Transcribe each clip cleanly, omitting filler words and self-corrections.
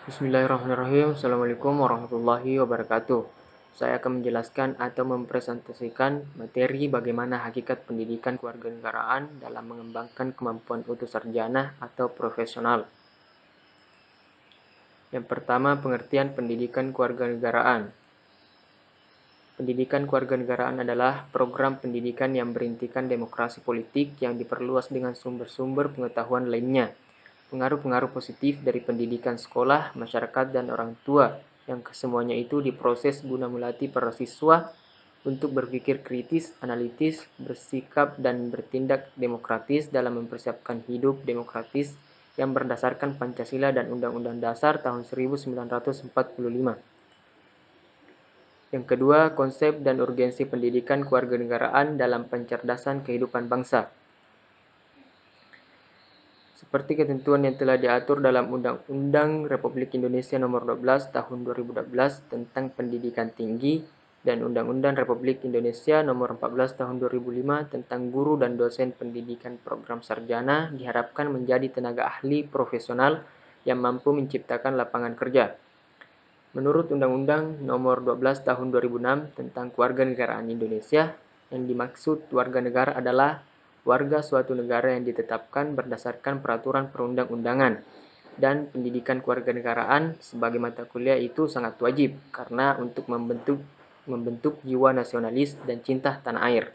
Bismillahirrahmanirrahim. Assalamualaikum warahmatullahi wabarakatuh. Saya akan menjelaskan atau mempresentasikan materi bagaimana hakikat pendidikan kewarganegaraan dalam mengembangkan kemampuan utuh sarjana atau profesional. Yang pertama, pengertian pendidikan kewarganegaraan. Pendidikan kewarganegaraan adalah program pendidikan yang berintikan demokrasi politik yang diperluas dengan sumber-sumber pengetahuan lainnya. Pengaruh-pengaruh positif dari pendidikan sekolah, masyarakat, dan orang tua yang kesemuanya itu diproses guna melatih para siswa untuk berpikir kritis, analitis, bersikap, dan bertindak demokratis dalam mempersiapkan hidup demokratis yang berdasarkan Pancasila dan Undang-Undang Dasar tahun 1945. Yang kedua, konsep dan urgensi pendidikan kewarganegaraan dalam pencerdasan kehidupan bangsa. Seperti ketentuan yang telah diatur dalam Undang-Undang Republik Indonesia Nomor 12 Tahun 2012 tentang Pendidikan Tinggi dan Undang-Undang Republik Indonesia Nomor 14 Tahun 2005 tentang Guru dan Dosen Pendidikan Program Sarjana diharapkan menjadi tenaga ahli profesional yang mampu menciptakan lapangan kerja. Menurut Undang-Undang Nomor 12 Tahun 2006 tentang Kewarganegaraan Indonesia, yang dimaksud warga negara adalah warga suatu negara yang ditetapkan berdasarkan peraturan perundang-undangan, dan pendidikan kewarganegaraan sebagai mata kuliah itu sangat wajib karena untuk membentuk jiwa nasionalis dan cinta tanah air.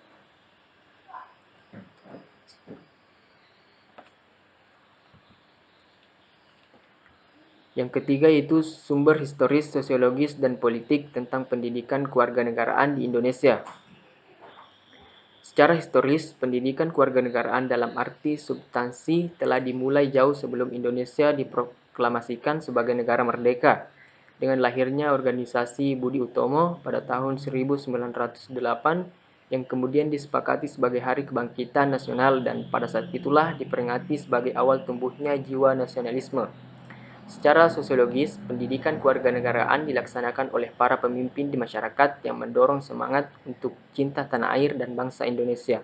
Yang ketiga itu sumber historis, sosiologis, dan politik tentang pendidikan kewarganegaraan di Indonesia. Secara historis, pendidikan kewarganegaraan dalam arti substansi telah dimulai jauh sebelum Indonesia diproklamasikan sebagai negara merdeka, dengan lahirnya organisasi Budi Utomo pada tahun 1908 yang kemudian disepakati sebagai Hari Kebangkitan Nasional dan pada saat itulah diperingati sebagai awal tumbuhnya jiwa nasionalisme. Secara sosiologis, pendidikan kewarganegaraan dilaksanakan oleh para pemimpin di masyarakat yang mendorong semangat untuk cinta tanah air dan bangsa Indonesia.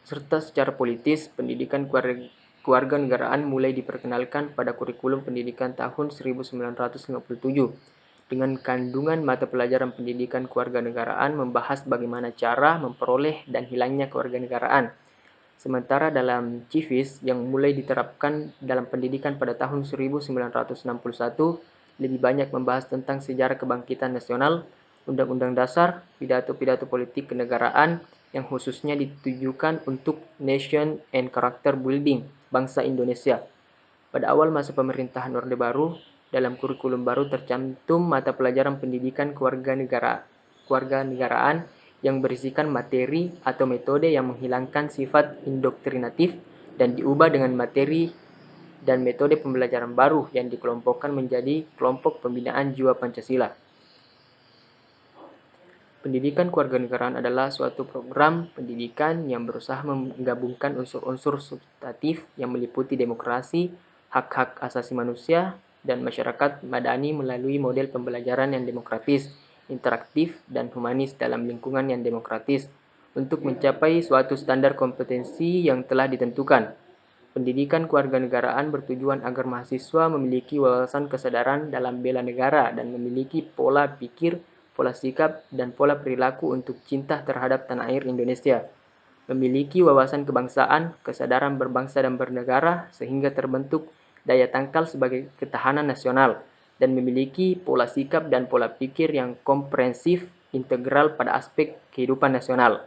Serta secara politis, pendidikan kewarganegaraan mulai diperkenalkan pada kurikulum pendidikan tahun 1957 dengan kandungan mata pelajaran pendidikan kewarganegaraan membahas bagaimana cara memperoleh dan hilangnya kewarganegaraan. Sementara dalam Civis yang mulai diterapkan dalam pendidikan pada tahun 1961 lebih banyak membahas tentang sejarah kebangkitan nasional, Undang-Undang Dasar, pidato-pidato politik kenegaraan yang khususnya ditujukan untuk nation and character building bangsa Indonesia. Pada awal masa pemerintahan Orde Baru, dalam kurikulum baru tercantum mata pelajaran pendidikan kewarganegaraan yang berisikan materi atau metode yang menghilangkan sifat indoktrinatif dan diubah dengan materi dan metode pembelajaran baru yang dikelompokkan menjadi kelompok pembinaan jiwa Pancasila. Pendidikan kewarganegaraan adalah suatu program pendidikan yang berusaha menggabungkan unsur-unsur substantif yang meliputi demokrasi, hak-hak asasi manusia, dan masyarakat madani melalui model pembelajaran yang demokratis, interaktif, dan humanis dalam lingkungan yang demokratis untuk mencapai suatu standar kompetensi yang telah ditentukan. Pendidikan kewarganegaraan bertujuan agar mahasiswa memiliki wawasan kesadaran dalam bela negara dan memiliki pola pikir, pola sikap, dan pola perilaku untuk cinta terhadap tanah air Indonesia. Memiliki wawasan kebangsaan, kesadaran berbangsa dan bernegara sehingga terbentuk daya tangkal sebagai ketahanan nasional, dan memiliki pola sikap dan pola pikir yang komprehensif, integral pada aspek kehidupan nasional.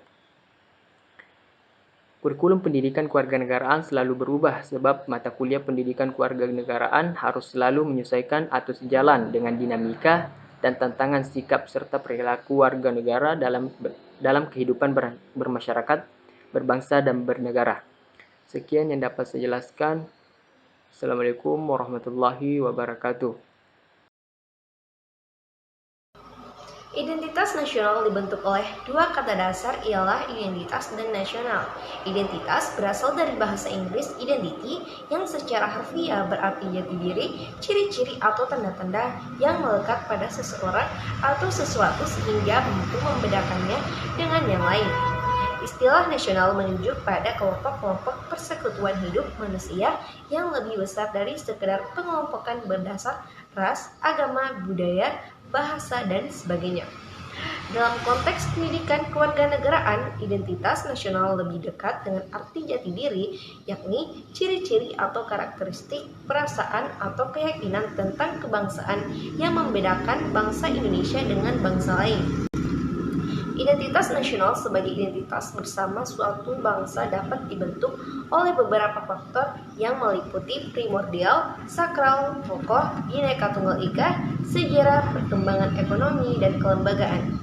Kurikulum pendidikan kewarganegaraan selalu berubah sebab mata kuliah pendidikan kewarganegaraan harus selalu menyesuaikan atau sejalan dengan dinamika dan tantangan sikap serta perilaku warga negara dalam kehidupan bermasyarakat, berbangsa, dan bernegara. Sekian yang dapat saya jelaskan. Assalamualaikum warahmatullahi wabarakatuh. Identitas nasional dibentuk oleh dua kata dasar ialah identitas dan nasional. Identitas berasal dari bahasa Inggris identity yang secara harfiah berarti jati diri, ciri-ciri atau tanda-tanda yang melekat pada seseorang atau sesuatu sehingga mampu membedakannya dengan yang lain. Istilah nasional menunjuk pada kelompok-kelompok persekutuan hidup manusia yang lebih besar dari sekedar pengelompokan berdasar ras, agama, budaya, bahasa, dan sebagainya. Dalam konteks pendidikan kewarganegaraan, identitas nasional lebih dekat dengan arti jati diri, yakni ciri-ciri atau karakteristik, perasaan, atau keyakinan tentang kebangsaan yang membedakan bangsa Indonesia dengan bangsa lain. Identitas nasional sebagai identitas bersama suatu bangsa dapat dibentuk oleh beberapa faktor yang meliputi primordial, sakral, tokoh, Bhinneka Tunggal Ika, sejarah, perkembangan ekonomi, dan kelembagaan.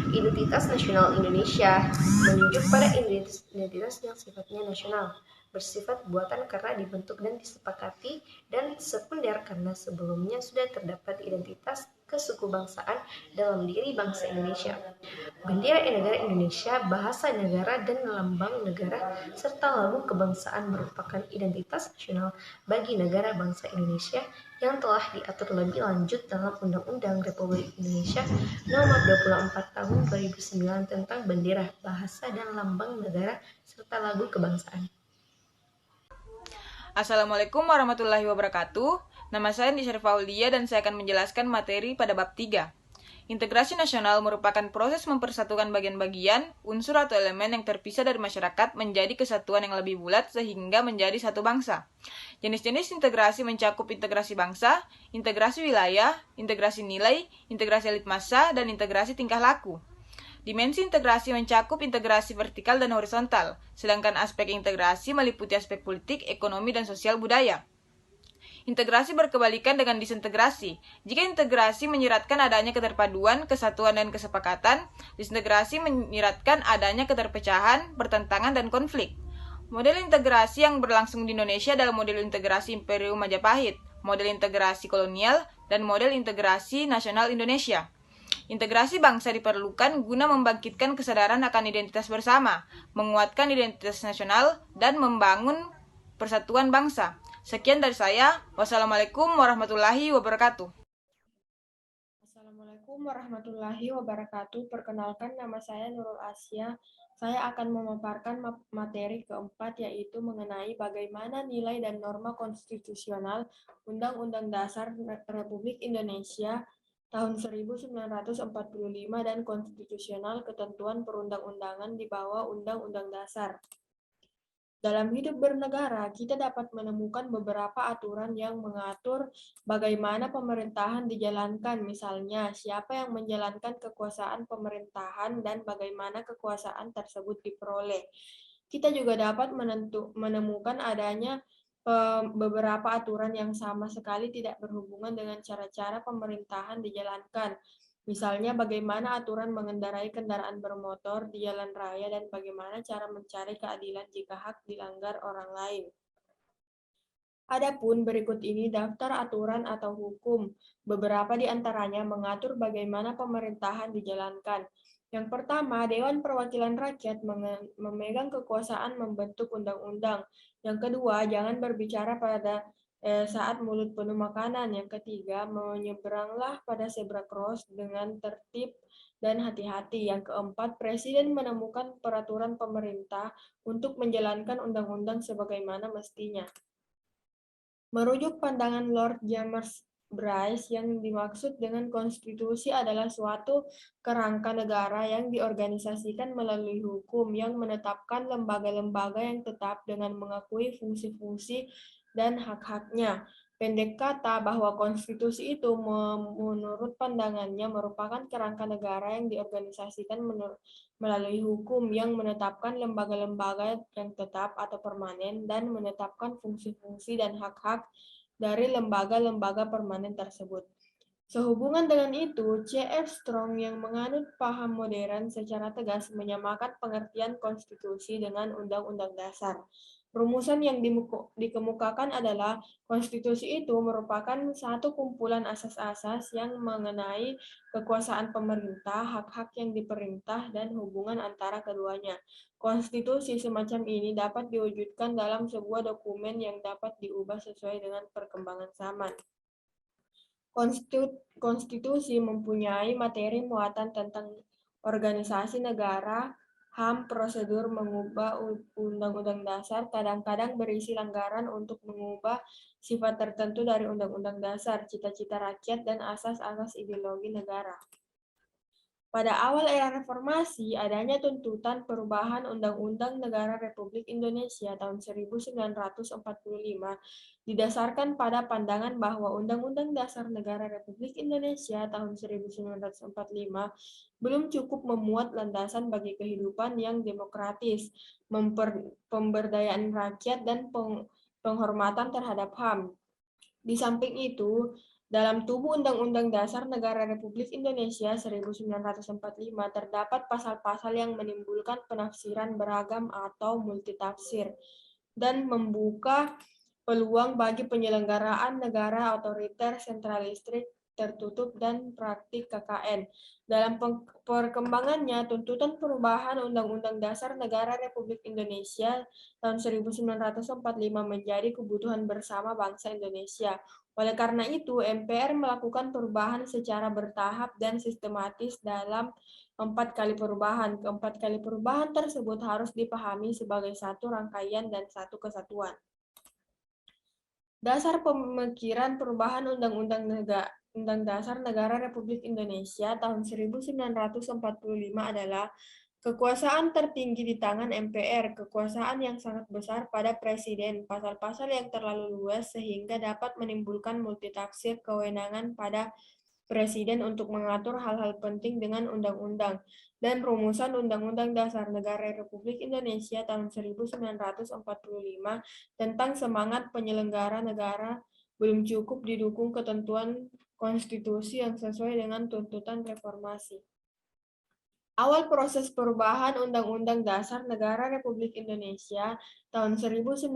Identitas nasional Indonesia menunjuk pada identitas yang sifatnya nasional, bersifat buatan karena dibentuk dan disepakati, dan sekunder karena sebelumnya sudah terdapat identitas kesukubangsaan dalam diri bangsa Indonesia. Bendera negara Indonesia, bahasa negara, dan lambang negara, serta lagu kebangsaan merupakan identitas nasional bagi negara bangsa Indonesia yang telah diatur lebih lanjut dalam Undang-Undang Republik Indonesia Nomor 24 Tahun 2009 tentang bendera, bahasa, dan lambang negara, serta lagu kebangsaan. Assalamualaikum warahmatullahi wabarakatuh. Nama saya Nisha Faulia dan saya akan menjelaskan materi pada bab 3. Integrasi nasional merupakan proses mempersatukan bagian-bagian, unsur atau elemen yang terpisah dari masyarakat menjadi kesatuan yang lebih bulat sehingga menjadi satu bangsa. Jenis-jenis integrasi mencakup integrasi bangsa, integrasi wilayah, integrasi nilai, integrasi elit massa, dan integrasi tingkah laku. Dimensi integrasi mencakup integrasi vertikal dan horizontal, sedangkan aspek integrasi meliputi aspek politik, ekonomi, dan sosial budaya. Integrasi berkebalikan dengan disintegrasi. Jika integrasi menyiratkan adanya keterpaduan, kesatuan, dan kesepakatan, disintegrasi menyiratkan adanya keterpecahan, pertentangan, dan konflik. Model integrasi yang berlangsung di Indonesia adalah model integrasi Imperium Majapahit, model integrasi kolonial, dan model integrasi nasional Indonesia. Integrasi bangsa diperlukan guna membangkitkan kesadaran akan identitas bersama, menguatkan identitas nasional, dan membangun persatuan bangsa. Sekian dari saya. Wassalamualaikum warahmatullahi wabarakatuh. Assalamualaikum warahmatullahi wabarakatuh. Perkenalkan, nama saya Nurul Asya. Saya akan memaparkan materi keempat, yaitu mengenai bagaimana nilai dan norma konstitusional Undang-Undang Dasar Republik Indonesia tahun 1945 dan konstitusional ketentuan perundang-undangan di bawah Undang-Undang Dasar. Dalam hidup bernegara, kita dapat menemukan beberapa aturan yang mengatur bagaimana pemerintahan dijalankan, misalnya siapa yang menjalankan kekuasaan pemerintahan dan bagaimana kekuasaan tersebut diperoleh. Kita juga dapat menemukan adanya beberapa aturan yang sama sekali tidak berhubungan dengan cara-cara pemerintahan dijalankan. Misalnya bagaimana aturan mengendarai kendaraan bermotor di jalan raya dan bagaimana cara mencari keadilan jika hak dilanggar orang lain. Adapun berikut ini daftar aturan atau hukum. Beberapa di antaranya mengatur bagaimana pemerintahan dijalankan. Yang pertama, Dewan Perwakilan Rakyat memegang kekuasaan membentuk undang-undang. Yang kedua, jangan berbicara pada saat mulut penuh makanan. Yang ketiga, menyeberanglah pada zebra cross dengan tertib dan hati-hati. Yang keempat, Presiden menemukan peraturan pemerintah untuk menjalankan undang-undang sebagaimana mestinya. Merujuk pandangan Lord James Bryce, yang dimaksud dengan konstitusi adalah suatu kerangka negara yang diorganisasikan melalui hukum yang menetapkan lembaga-lembaga yang tetap dengan mengakui fungsi-fungsi dan hak-haknya. Pendek kata, bahwa konstitusi itu menurut pandangannya merupakan kerangka negara yang diorganisasikan melalui hukum yang menetapkan lembaga-lembaga yang tetap atau permanen dan menetapkan fungsi-fungsi dan hak-hak dari lembaga-lembaga permanen tersebut. Sehubungan dengan itu, C.F. Strong yang menganut paham modern secara tegas menyamakan pengertian konstitusi dengan undang-undang dasar. Rumusan yang dikemukakan adalah konstitusi itu merupakan satu kumpulan asas-asas yang mengenai kekuasaan pemerintah, hak-hak yang diperintah, dan hubungan antara keduanya. Konstitusi semacam ini dapat diwujudkan dalam sebuah dokumen yang dapat diubah sesuai dengan perkembangan zaman. Konstitusi mempunyai materi muatan tentang organisasi negara, HAM, prosedur mengubah Undang-Undang Dasar kadang-kadang berisi anggaran untuk mengubah sifat tertentu dari Undang-Undang Dasar, cita-cita rakyat, dan asas-asas ideologi negara. Pada awal era reformasi, adanya tuntutan perubahan Undang-Undang Negara Republik Indonesia tahun 1945 didasarkan pada pandangan bahwa Undang-Undang Dasar Negara Republik Indonesia tahun 1945 belum cukup memuat landasan bagi kehidupan yang demokratis, pemberdayaan rakyat, dan penghormatan terhadap HAM. Di samping itu, dalam tubuh Undang-Undang Dasar Negara Republik Indonesia 1945 terdapat pasal-pasal yang menimbulkan penafsiran beragam atau multitafsir dan membuka peluang bagi penyelenggaraan negara otoriter, sentralistik, tertutup, dan praktik KKN. Dalam perkembangannya, tuntutan perubahan Undang-Undang Dasar Negara Republik Indonesia tahun 1945 menjadi kebutuhan bersama bangsa Indonesia. Oleh karena itu, MPR melakukan perubahan secara bertahap dan sistematis dalam 4 kali perubahan. Keempat kali perubahan tersebut harus dipahami sebagai satu rangkaian dan satu kesatuan. Dasar pemikiran perubahan Undang-Undang Dasar Negara Republik Indonesia tahun 1945 adalah kekuasaan tertinggi di tangan MPR, kekuasaan yang sangat besar pada Presiden, pasal-pasal yang terlalu luas sehingga dapat menimbulkan multitafsir kewenangan pada Presiden untuk mengatur hal-hal penting dengan undang-undang, dan rumusan Undang-Undang Dasar Negara Republik Indonesia tahun 1945 tentang semangat penyelenggara negara belum cukup didukung ketentuan konstitusi yang sesuai dengan tuntutan reformasi. Awal proses perubahan Undang-Undang Dasar Negara Republik Indonesia tahun 1945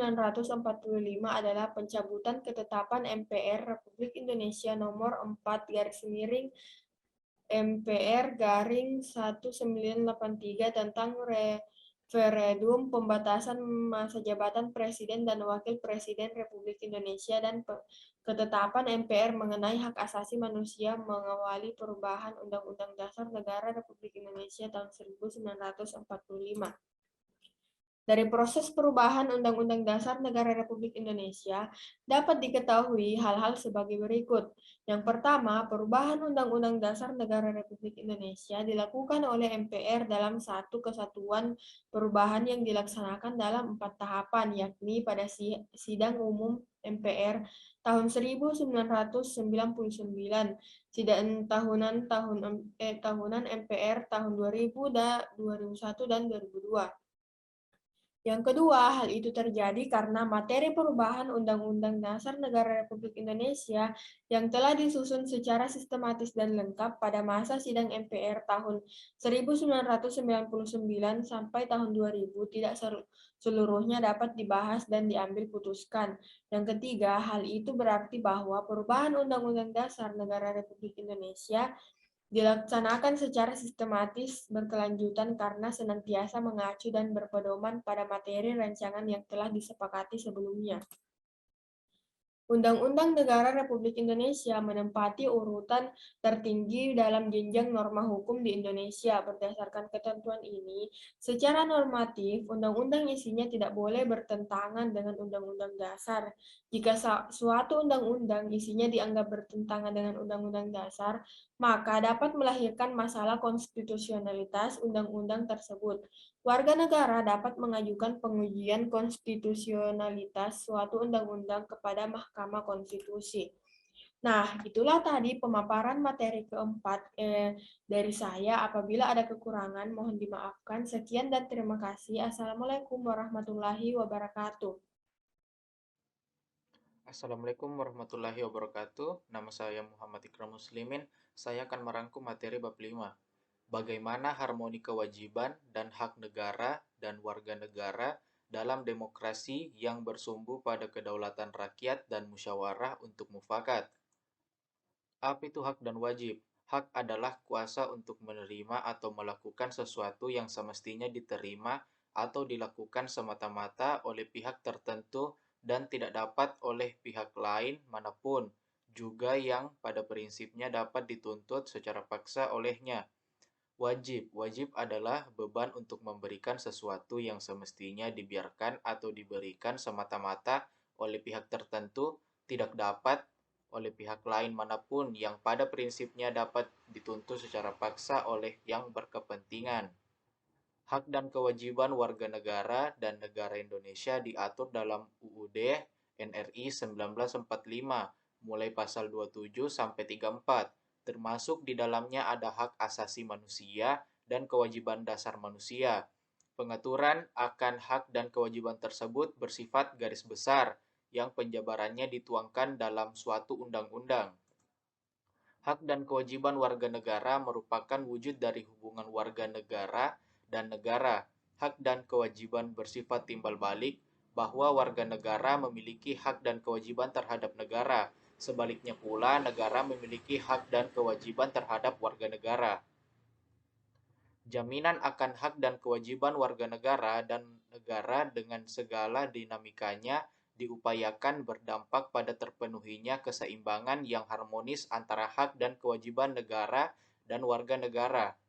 adalah pencabutan ketetapan MPR Republik Indonesia nomor 4/MPR/1983 tentang referendum pembatasan masa jabatan Presiden dan Wakil Presiden Republik Indonesia dan ketetapan MPR mengenai hak asasi manusia mengawali perubahan Undang-Undang Dasar Negara Republik Indonesia tahun 1945. Dari proses perubahan Undang-Undang Dasar Negara Republik Indonesia dapat diketahui hal-hal sebagai berikut. Yang pertama, perubahan Undang-Undang Dasar Negara Republik Indonesia dilakukan oleh MPR dalam satu kesatuan perubahan yang dilaksanakan dalam 4 tahapan, yakni pada sidang umum MPR tahun 1999, sidang tahunan MPR tahun 2000, 2001, dan 2002. Yang kedua, hal itu terjadi karena materi perubahan Undang-Undang Dasar Negara Republik Indonesia yang telah disusun secara sistematis dan lengkap pada masa sidang MPR tahun 1999 sampai tahun 2000 tidak seluruhnya dapat dibahas dan diambil putuskan. Yang ketiga, hal itu berarti bahwa perubahan Undang-Undang Dasar Negara Republik Indonesia dilaksanakan secara sistematis berkelanjutan karena senantiasa mengacu dan berpedoman pada materi rancangan yang telah disepakati sebelumnya. Undang-Undang Negara Republik Indonesia menempati urutan tertinggi dalam jenjang norma hukum di Indonesia. Berdasarkan ketentuan ini, secara normatif, undang-undang isinya tidak boleh bertentangan dengan Undang-Undang Dasar. Jika suatu undang-undang isinya dianggap bertentangan dengan Undang-Undang Dasar, maka dapat melahirkan masalah konstitusionalitas undang-undang tersebut. Warga negara dapat mengajukan pengujian konstitusionalitas suatu undang-undang kepada Mahkamah Konstitusi. Nah, itulah tadi pemaparan materi keempat dari saya. Apabila ada kekurangan, mohon dimaafkan. Sekian dan terima kasih. Assalamualaikum warahmatullahi wabarakatuh. Assalamualaikum warahmatullahi wabarakatuh. Nama saya Muhammad Ikram Muslimin. Saya akan merangkum materi bab 5. Bagaimana harmoni kewajiban dan hak negara dan warga negara dalam demokrasi yang bersumbu pada kedaulatan rakyat dan musyawarah untuk mufakat. Apa itu hak dan wajib? Hak adalah kuasa untuk menerima atau melakukan sesuatu yang semestinya diterima atau dilakukan semata-mata oleh pihak tertentu dan tidak dapat oleh pihak lain manapun, juga yang pada prinsipnya dapat dituntut secara paksa olehnya. Wajib. Wajib adalah beban untuk memberikan sesuatu yang semestinya dibiarkan atau diberikan semata-mata oleh pihak tertentu, tidak dapat oleh pihak lain manapun yang pada prinsipnya dapat dituntut secara paksa oleh yang berkepentingan. Hak dan kewajiban warga negara dan negara Indonesia diatur dalam UUD NRI 1945, mulai pasal 27 sampai 34, termasuk di dalamnya ada hak asasi manusia dan kewajiban dasar manusia. Pengaturan akan hak dan kewajiban tersebut bersifat garis besar yang penjabarannya dituangkan dalam suatu undang-undang. Hak dan kewajiban warga negara merupakan wujud dari hubungan warga negara dan negara. Hak dan kewajiban bersifat timbal balik, bahwa warga negara memiliki hak dan kewajiban terhadap negara. Sebaliknya pula, negara memiliki hak dan kewajiban terhadap warga negara. Jaminan akan hak dan kewajiban warga negara dan negara dengan segala dinamikanya diupayakan berdampak pada terpenuhinya keseimbangan yang harmonis antara hak dan kewajiban negara dan warga negara.